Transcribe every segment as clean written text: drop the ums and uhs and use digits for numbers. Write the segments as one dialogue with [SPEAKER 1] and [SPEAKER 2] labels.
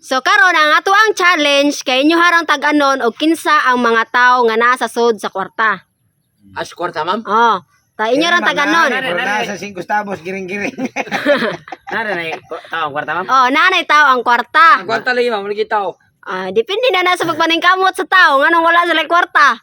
[SPEAKER 1] So karon ang ato ang challenge kay inyo harang tag-anon og kinsa ang mga tawo nga naa sa sud sa kwarta.
[SPEAKER 2] As kwarta, ma'am?
[SPEAKER 1] Oh, ta inyo harang tag-anon.
[SPEAKER 3] Nasa 5 stabos, giring-giring.
[SPEAKER 2] Nara na tao ang kwarta, ma'am?
[SPEAKER 1] Oh, nanay tawo ang kwarta.
[SPEAKER 2] Ang kwarta lagi, ma'am. Lagi tao.
[SPEAKER 1] Depende na sa pagpaningkamot sa tawo nganong wala sila kwarta.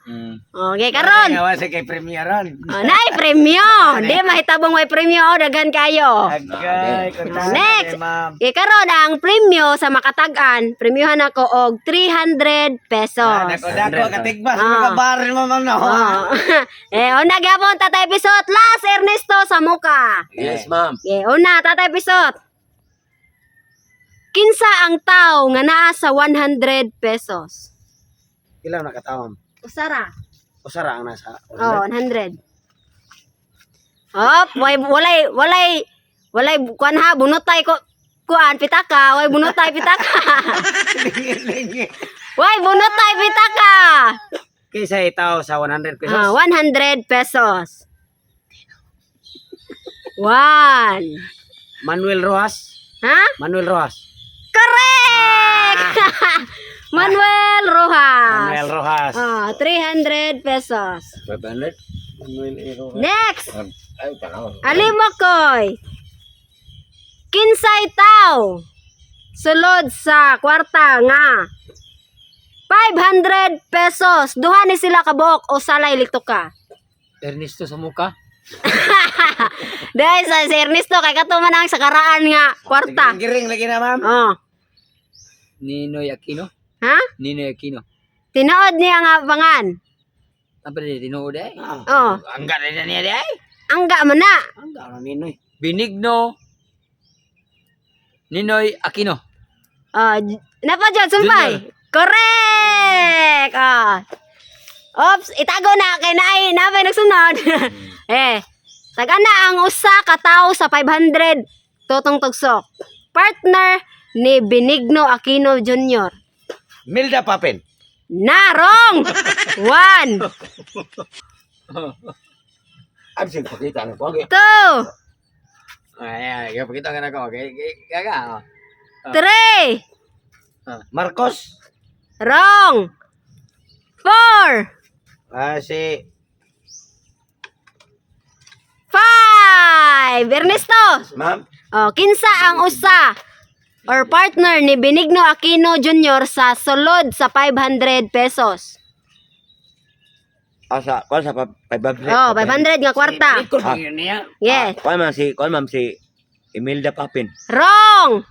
[SPEAKER 1] Okay, karon.
[SPEAKER 3] Ngawa sa kay Premier ron.
[SPEAKER 1] Nay premyo. Di mahitabong may premyo daghan kayo.
[SPEAKER 3] Agay, kontahan
[SPEAKER 1] Next.
[SPEAKER 3] ma'am.
[SPEAKER 1] Okay, karon ang premyo sa makatag-an, premyohan ako og 300 pesos.
[SPEAKER 3] Dako, katigbas.
[SPEAKER 1] Ah.
[SPEAKER 3] Makabaril mo, ma'am, no?
[SPEAKER 1] Oh. Una gyapon Tatay Pisot, last Ernesto sa muka.
[SPEAKER 2] Yes, ma'am.
[SPEAKER 1] Una Tatay Pisot. Kinsa ang tawo nga naa sa 100 pesos?
[SPEAKER 3] Ilang nakatawam?
[SPEAKER 1] Usara.
[SPEAKER 3] Usara ang nasa.
[SPEAKER 1] Oh, 100. Walay kuan ha bunotay ko kuan pitaka, way bunotay pitaka. Way bunotay pitaka.
[SPEAKER 3] Kaysa itaw sa 100 pesos.
[SPEAKER 1] 100 pesos. 1.
[SPEAKER 3] Manuel Rojas.
[SPEAKER 1] Ha?
[SPEAKER 3] Manuel Rojas.
[SPEAKER 1] Correct! Manuel Rojas.
[SPEAKER 3] Manuel Rojas.
[SPEAKER 1] 300 pesos.
[SPEAKER 2] 500?
[SPEAKER 3] Manuel Rojas.
[SPEAKER 1] Next.
[SPEAKER 2] Ay, tanaw.
[SPEAKER 1] Alimokoy. Kinsay taw sulod sa kwarta nga 500 pesos. Duha ni sila kabuok o salay lito ka.
[SPEAKER 2] Ernesto sa muka?
[SPEAKER 1] Dahil sa si Ernesto kay katuman ang sa karaan nga kwarta.
[SPEAKER 3] Giring lagi na, ma'am.
[SPEAKER 1] Oh.
[SPEAKER 2] Ninoy Aquino?
[SPEAKER 1] Ha?
[SPEAKER 2] Ninoy Aquino.
[SPEAKER 1] Tinood niya nga bangan.
[SPEAKER 2] Apa dia tinuod eh?
[SPEAKER 1] Oh.
[SPEAKER 2] Angga na niya di ay?
[SPEAKER 1] Angga man na.
[SPEAKER 3] Ang gano'n ninoy.
[SPEAKER 2] Benigno Ninoy Aquino.
[SPEAKER 1] Napadyan sumpay. Correct. Oops, itago na kay naay nagsunod. Taga na ang usa ka tawo sa 500 totong tugsok. Partner ni Benigno Aquino Jr.
[SPEAKER 3] Milda Papin.
[SPEAKER 1] Narong! 1,
[SPEAKER 2] Ang sige, pakita na po.
[SPEAKER 1] 2,
[SPEAKER 2] Ay, pakita ka na ko. Okay, gaga.
[SPEAKER 1] 3,
[SPEAKER 3] Marcos.
[SPEAKER 1] wrong. 4,
[SPEAKER 3] Si
[SPEAKER 1] 5. Ernesto.
[SPEAKER 3] Ma'am.
[SPEAKER 1] Kinsa ang usa or partner ni Benigno Aquino Jr. sa sulod sa 500 pesos?
[SPEAKER 3] Sa 500.
[SPEAKER 1] 500 nga kwarta.
[SPEAKER 2] Ikot mo yun niya.
[SPEAKER 1] Yes.
[SPEAKER 3] Kuan ma'am si Imelda Papin.
[SPEAKER 1] Wrong.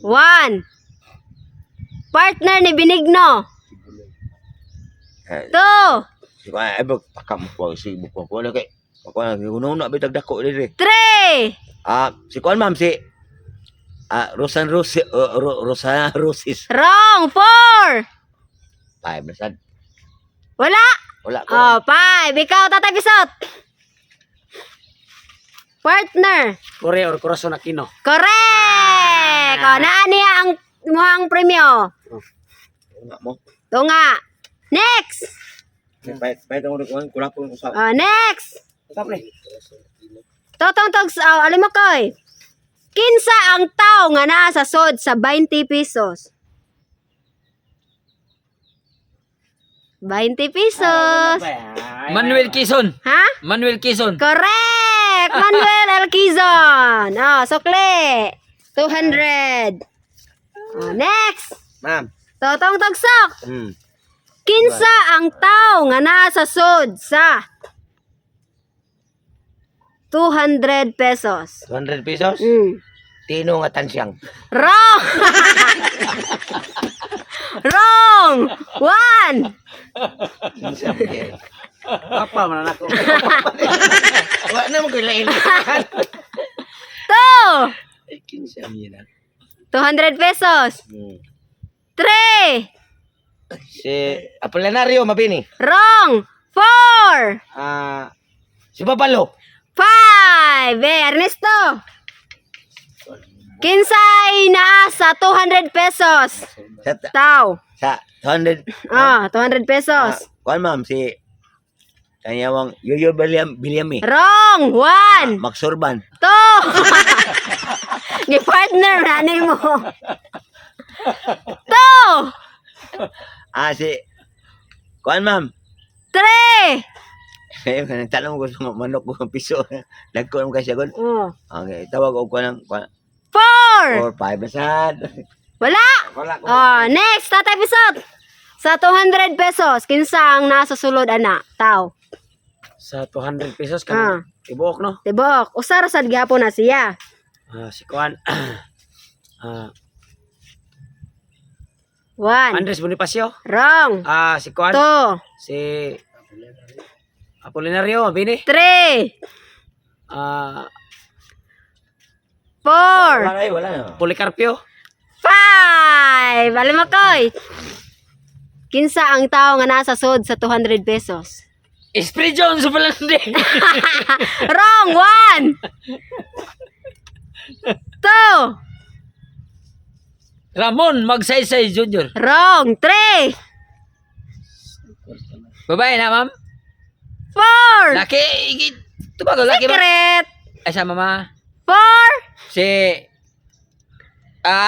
[SPEAKER 1] 1. Partner ni Benigno. 2.
[SPEAKER 3] Si kuan ay pakam po si buko ko na kay. Kuan kuno na bitag dako diri.
[SPEAKER 1] 3.
[SPEAKER 3] Si kuan ma'am si Rosan Rosa Rosis.
[SPEAKER 1] Wrong. 4.
[SPEAKER 3] 5 na sad.
[SPEAKER 1] Wala.
[SPEAKER 3] Wala ko.
[SPEAKER 1] 5. Ikaw, Tatay Pisot. Partner.
[SPEAKER 3] Korea or Corazon Aquino.
[SPEAKER 1] Correct. Naa niya ang muhang premyo.
[SPEAKER 3] Nga mo.
[SPEAKER 1] Ito nga. Next.
[SPEAKER 3] Pait ang kuan kula po usap.
[SPEAKER 1] Next.
[SPEAKER 3] Usap ni.
[SPEAKER 1] Totong togs. Alam mo koy. Kinsa ang tao nga naa sa sod sa 20 pesos? 20 pesos.
[SPEAKER 2] Manuel Quezon.
[SPEAKER 1] Ha?
[SPEAKER 2] Manuel Quezon.
[SPEAKER 1] Correct! Manuel L. Quezon. Sukli. 200. Next.
[SPEAKER 3] Ma'am.
[SPEAKER 1] Totong togsok.
[SPEAKER 3] Hmm.
[SPEAKER 1] Kinsa ang tao nga naa sa sod sa 200 pesos?
[SPEAKER 3] 200 pesos. Tino nga tansyang.
[SPEAKER 1] Wrong! Wrong! 1.
[SPEAKER 3] Apa man ako. Wa na mo gilain.
[SPEAKER 1] 2.
[SPEAKER 3] Kinsa mi na.
[SPEAKER 1] 200 pesos. 3.
[SPEAKER 3] Si Apolinario Mabini.
[SPEAKER 1] Wrong! 4.
[SPEAKER 3] Si Babalo.
[SPEAKER 1] 5. Ernesto. Kinsay naa sa 200 pesos? Tao.
[SPEAKER 3] Sa 200.
[SPEAKER 1] 200 pesos.
[SPEAKER 3] Kuan ma'am si kanyawang Yoyo Bilyami.
[SPEAKER 1] Wrong! 1.
[SPEAKER 3] Magsurban.
[SPEAKER 1] 2. Ni partner nani mo.
[SPEAKER 3] Si kuan ma'am.
[SPEAKER 1] 3.
[SPEAKER 3] Kaya ka nagtanong ko sa manok ko ng piso. Nagko naman kasi ako.
[SPEAKER 1] Oh.
[SPEAKER 3] Okay, tawag ko ng
[SPEAKER 1] 4.
[SPEAKER 3] 4, 5 na sad.
[SPEAKER 1] Wala.
[SPEAKER 3] Wala ko.
[SPEAKER 1] Oh, next, Tatay Pisot. Sa 200 pesos, kinsa ang nasa sulod ana? Tao.
[SPEAKER 4] Sa 200 pesos
[SPEAKER 1] Ah.
[SPEAKER 4] kan ibuok no.
[SPEAKER 1] Tibok, usa ra sad gyapon na siya.
[SPEAKER 4] Si Kuan.
[SPEAKER 1] 1.
[SPEAKER 4] Andres Bonifacio.
[SPEAKER 1] Wrong.
[SPEAKER 4] Si Kuan.
[SPEAKER 1] 2.
[SPEAKER 4] Si Apolinario Bini.
[SPEAKER 1] 3. 4.
[SPEAKER 3] Wala na.
[SPEAKER 4] Policarpio.
[SPEAKER 1] 5. Alimakoy. Kinsa ang tao nga nasa sud sa 200 pesos?
[SPEAKER 2] Esprit Jones sa palandi.
[SPEAKER 1] Wrong. 1. 2.
[SPEAKER 2] Ramon Magsaysay Jr.
[SPEAKER 1] Wrong. 3.
[SPEAKER 2] Babae na, ma'am?
[SPEAKER 1] 4.
[SPEAKER 2] Laki. Tumago, laki ba?
[SPEAKER 1] Secret.
[SPEAKER 2] Ay, sa mama.
[SPEAKER 1] 4.
[SPEAKER 2] Si...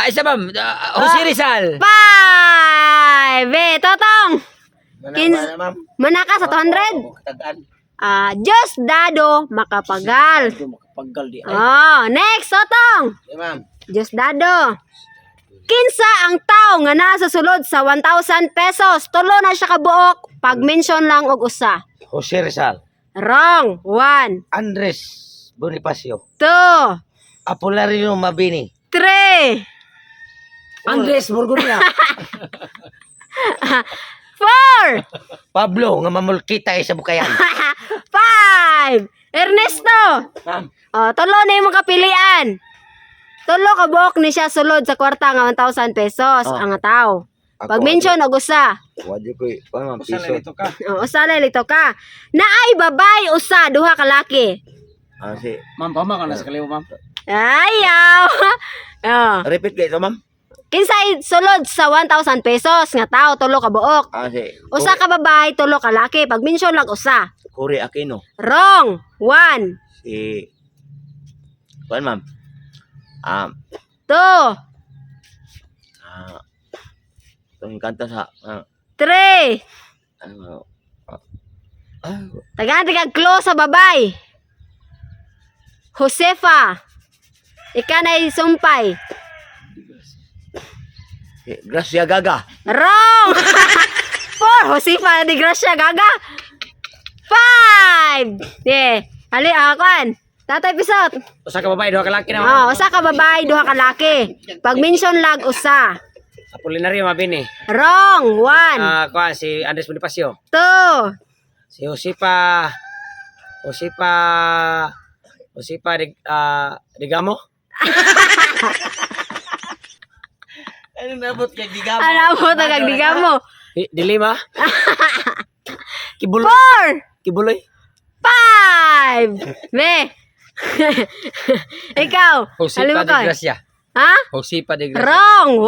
[SPEAKER 2] isa ma'am. Jose Rizal.
[SPEAKER 1] 5. Totong.
[SPEAKER 3] Wala ma'am.
[SPEAKER 1] Manaka sa 200.
[SPEAKER 3] Katagaan.
[SPEAKER 1] Diyos dado makapagal.
[SPEAKER 4] Makapaggal di.
[SPEAKER 1] Next, Totong.
[SPEAKER 3] Ma'am.
[SPEAKER 1] Diyos dado. Kinsa ang tao nga naa sa sulod sa 1,000 pesos? Tulo na siya kabuok. Pag-mention lang og usa.
[SPEAKER 3] Jose Rizal.
[SPEAKER 1] Wrong. 1.
[SPEAKER 3] Andres Bonifacio.
[SPEAKER 1] 2.
[SPEAKER 3] Apolario Mabini.
[SPEAKER 1] 3.
[SPEAKER 4] Andres Borgonia.
[SPEAKER 1] 4.
[SPEAKER 3] Pablo nga mamulkita sa Bukayan.
[SPEAKER 1] 5. Ernesto.
[SPEAKER 3] Ma'am.
[SPEAKER 1] Tulo na yung kapilian. Tulo ka buok ni siya sulod sa kwarta nga 1,000 pesos ang tao. Pag mention og usa.
[SPEAKER 3] Wadi ko ma'am
[SPEAKER 4] Usa
[SPEAKER 3] piso.
[SPEAKER 4] nito ka.
[SPEAKER 1] Usa na lito ka. Naay babay usa duha ka laki.
[SPEAKER 3] Si
[SPEAKER 4] Ma'am, pama ka na sa kaliwa, ma'am.
[SPEAKER 1] Ayaw.
[SPEAKER 3] repeat kayo ma'am.
[SPEAKER 1] Kinsay sulod sa 1,000 pesos nga tao tulo ka buok.
[SPEAKER 3] Si
[SPEAKER 1] Usa ka babay, tulo ka laki. Pag mention lang usa.
[SPEAKER 3] Cory Aquino.
[SPEAKER 1] Wrong. 1.
[SPEAKER 3] Si kuan ma'am.
[SPEAKER 1] 2.
[SPEAKER 3] Itong kanta sa
[SPEAKER 1] 3.
[SPEAKER 3] ano
[SPEAKER 1] Tagaan close sa babay. Josefa. Ika na sumpay.
[SPEAKER 3] si Gracia Gaga.
[SPEAKER 1] Wrong. 4. Josefa de Gracia Gaga. 5. Ali akuan. Tatay Pisot.
[SPEAKER 4] Usa ka babae, duha ka laki na, ma'am.
[SPEAKER 1] Usa ka babay, duha ka laki. Pag mention lag usa.
[SPEAKER 4] Apolinario Mabini.
[SPEAKER 1] Wrong. 1.
[SPEAKER 4] Kuan si Andres Bonifacio.
[SPEAKER 1] 2.
[SPEAKER 4] Si Josepa Digamo.
[SPEAKER 3] Ano nabot kay Digamo?
[SPEAKER 1] Ano mo tagag digamo?
[SPEAKER 4] Dilima. Kibuloy.
[SPEAKER 1] 4.
[SPEAKER 4] Kibuloy.
[SPEAKER 1] 5. Me. Ikaw.
[SPEAKER 2] Josepa
[SPEAKER 1] Alam mo
[SPEAKER 2] de
[SPEAKER 1] ko.
[SPEAKER 2] Gracia.
[SPEAKER 1] Ha?
[SPEAKER 2] Josepa de Gracia.
[SPEAKER 1] Wrong.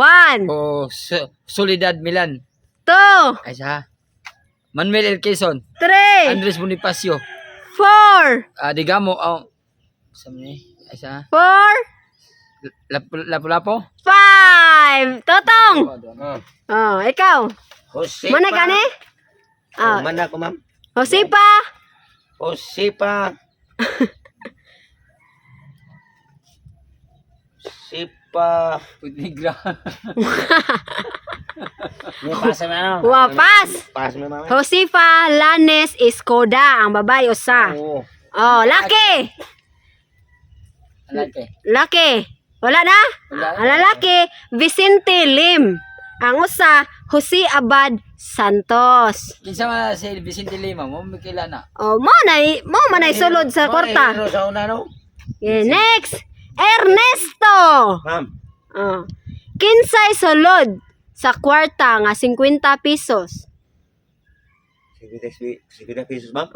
[SPEAKER 1] 1.
[SPEAKER 2] Soledad Milan.
[SPEAKER 1] 2.
[SPEAKER 2] Ay, sa Manuel L. Quezon.
[SPEAKER 1] 3.
[SPEAKER 2] Andres Bonifacio.
[SPEAKER 1] 4.
[SPEAKER 2] Digamo. Sa ni? Ay, sa
[SPEAKER 1] 4.
[SPEAKER 2] Lapu-lapo.
[SPEAKER 1] 5. Totong. Ikaw.
[SPEAKER 3] Josepa.
[SPEAKER 1] Mana ka ni?
[SPEAKER 3] Mana ko ma'am.
[SPEAKER 1] Josepa.
[SPEAKER 3] Josepa. Josepa.
[SPEAKER 2] Punigra.
[SPEAKER 4] May pasa mo ano?
[SPEAKER 1] Wapas.
[SPEAKER 3] Pas mo ma'am.
[SPEAKER 1] Josefa Lanes Escoda. Ang babae usa.
[SPEAKER 3] Oo.
[SPEAKER 1] Laki.
[SPEAKER 2] Alante.
[SPEAKER 1] Laki. Wala na? Ang lalaki, Vicente Lim. Ang usa, Jose Abad Santos.
[SPEAKER 2] Kinsa man si Vicente Lima, mo mikilana.
[SPEAKER 1] Mo manay sulod sa kwarta.
[SPEAKER 3] Sa una no?
[SPEAKER 1] Next, Ernesto.
[SPEAKER 3] Ma'am.
[SPEAKER 1] Kinsay sulod sa kwarta nga 50 pesos.
[SPEAKER 3] 50 pesos ma'am.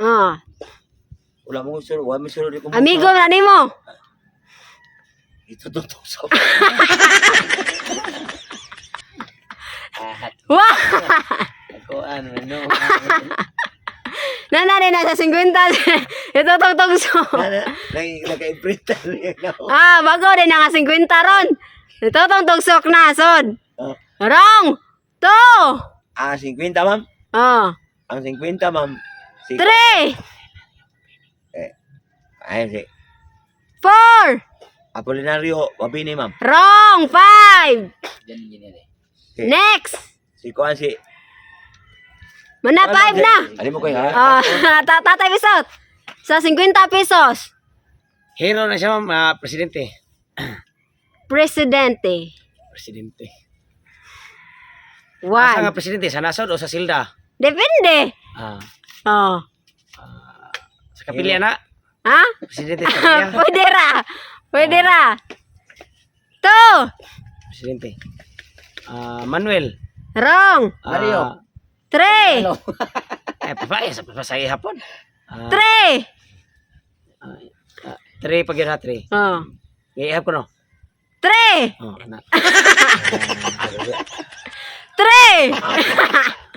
[SPEAKER 3] Wala mo gusto, wala mo gusto di ko.
[SPEAKER 1] Amigo na nimo.
[SPEAKER 3] Ito totoo sa.
[SPEAKER 1] Wah!
[SPEAKER 3] Ako ano no.
[SPEAKER 1] Nanari na sa 50. Ito tong so.
[SPEAKER 3] Naka-imprint na.
[SPEAKER 1] Bago din nga 50 ron. Ito tong tugsok na son. Wrong. 2.
[SPEAKER 3] Ah, 50, ma'am.
[SPEAKER 1] Oh.
[SPEAKER 3] Ang 50, ma'am.
[SPEAKER 1] 3.
[SPEAKER 3] Ay, si
[SPEAKER 1] 4.
[SPEAKER 3] Apolinario Mabini, ma'am.
[SPEAKER 1] Wrong. 5.
[SPEAKER 2] Yan gini rin.
[SPEAKER 1] Next.
[SPEAKER 3] Si Kuan, si...
[SPEAKER 1] Mana 5 na.
[SPEAKER 3] Ano mo kayo, ha?
[SPEAKER 1] Oh, tatay bisot. Sa 50 pesos.
[SPEAKER 4] Hero na siya, ma'am. Presidente.
[SPEAKER 1] Presidente.
[SPEAKER 4] Presidente.
[SPEAKER 1] 1.
[SPEAKER 4] Asa nga presidente? Sa nasod o sa silda?
[SPEAKER 1] Depende.
[SPEAKER 4] Ah,
[SPEAKER 1] Oh.
[SPEAKER 4] sa kapilya na?
[SPEAKER 1] Ha?
[SPEAKER 4] Presidente sa kapilya?
[SPEAKER 1] Pwede ra. Pwede ra. 2.
[SPEAKER 4] Presidente. Manuel.
[SPEAKER 1] Wrong.
[SPEAKER 2] Mario.
[SPEAKER 1] 3.
[SPEAKER 4] Sa pasay hapon.
[SPEAKER 1] 3.
[SPEAKER 4] 3 pag yun ha, 3.
[SPEAKER 1] Oh.
[SPEAKER 4] Ihap ko no?
[SPEAKER 1] 3.
[SPEAKER 4] Oh, na.
[SPEAKER 1] 3.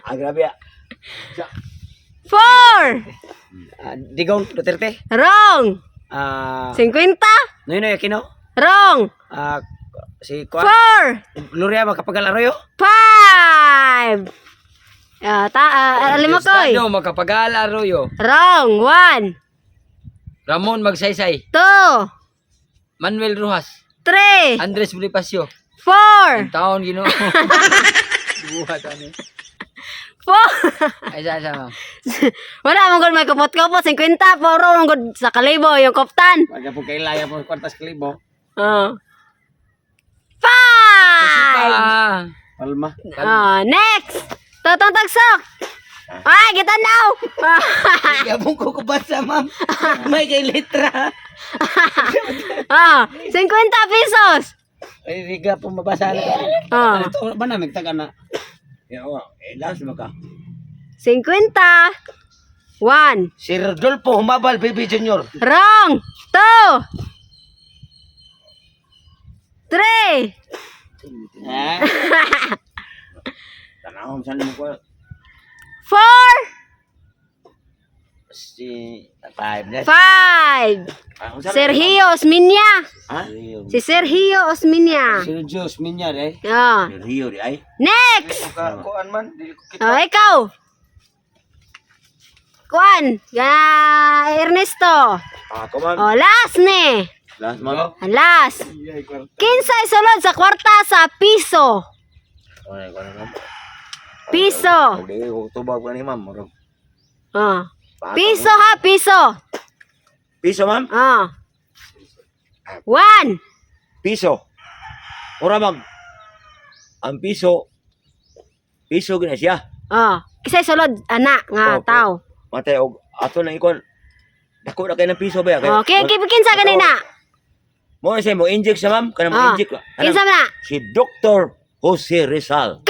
[SPEAKER 3] Ah, grabe, ah.
[SPEAKER 1] 4.
[SPEAKER 4] Digong Duterte.
[SPEAKER 1] Wrong. 50.
[SPEAKER 4] Noy Aquino.
[SPEAKER 1] Wrong.
[SPEAKER 4] Si Kuan.
[SPEAKER 1] 4.
[SPEAKER 4] Gloria Macapagal Arroyo.
[SPEAKER 1] 5. Lima ko.
[SPEAKER 2] Diosdado Macapagal Arroyo.
[SPEAKER 1] Wrong. 1.
[SPEAKER 2] Ramon Magsaysay.
[SPEAKER 1] 2.
[SPEAKER 2] Manuel Rojas.
[SPEAKER 1] 3.
[SPEAKER 2] Andres Bonifacio.
[SPEAKER 1] 4.
[SPEAKER 2] Taon Ginoo. Buhat ani.
[SPEAKER 1] 4.
[SPEAKER 2] Ay sa ma'am.
[SPEAKER 1] Wala mong gud may kapot-kapot 50 puro mong gud sa kalibo yung koptan.
[SPEAKER 4] Pagka po kay Laya po kwartas kalibo.
[SPEAKER 1] Oh. 5.
[SPEAKER 2] Ah.
[SPEAKER 4] Palma.
[SPEAKER 1] Next. Totong tagsok. Ay, kita now.
[SPEAKER 2] Gabong ko kubasa ma'am. May kay letra.
[SPEAKER 1] 50 pesos.
[SPEAKER 4] Ay, riga po mabasa na. Ito ba na, nagtaga na.
[SPEAKER 3] Yan, oh. Last mo ka.
[SPEAKER 1] 50. 1.
[SPEAKER 4] Si Rodolfo Humabal, Baby Junior.
[SPEAKER 1] Wrong. 2. 3.
[SPEAKER 3] Tanahon, saan mo ko?
[SPEAKER 1] 4.
[SPEAKER 3] Si... 5 na.
[SPEAKER 1] 5. Sergio Osminia.
[SPEAKER 3] Ha?
[SPEAKER 1] Si Sergio Osminia.
[SPEAKER 4] Si Diyos, Minyar eh.
[SPEAKER 1] Oh.
[SPEAKER 3] Rio, di ay.
[SPEAKER 1] Next.
[SPEAKER 4] Kuan man, di ko kita.
[SPEAKER 1] Oh, ikaw. Kuan. Ernesto.
[SPEAKER 3] Ah, come on.
[SPEAKER 1] Oh, last ni.
[SPEAKER 3] Last, ma'am.
[SPEAKER 1] Ang last. Kinsay sulod sa kwarta sa piso.
[SPEAKER 3] Okay, ko na, ma'am.
[SPEAKER 1] Piso.
[SPEAKER 3] Hindi ko tubag ko ni ma'am. Murag.
[SPEAKER 1] Oh. Piso ha, piso.
[SPEAKER 3] Piso, ma'am?
[SPEAKER 1] Oh. 1.
[SPEAKER 3] Piso. Mura, ma'am. Ang piso, piso gina siya.
[SPEAKER 1] Oh. Kisay sulod anak nga
[SPEAKER 3] Oh,
[SPEAKER 1] tao.
[SPEAKER 3] Matay, og ato na ikon. Dako na kayo ng piso ba?
[SPEAKER 1] Oh, kinsa kanina?
[SPEAKER 3] Mo na siya, mo inject siya, ma'am. Kana mo
[SPEAKER 1] Oh.
[SPEAKER 3] inject.
[SPEAKER 1] Kinsa man na?
[SPEAKER 3] Si Dr. Jose Rizal.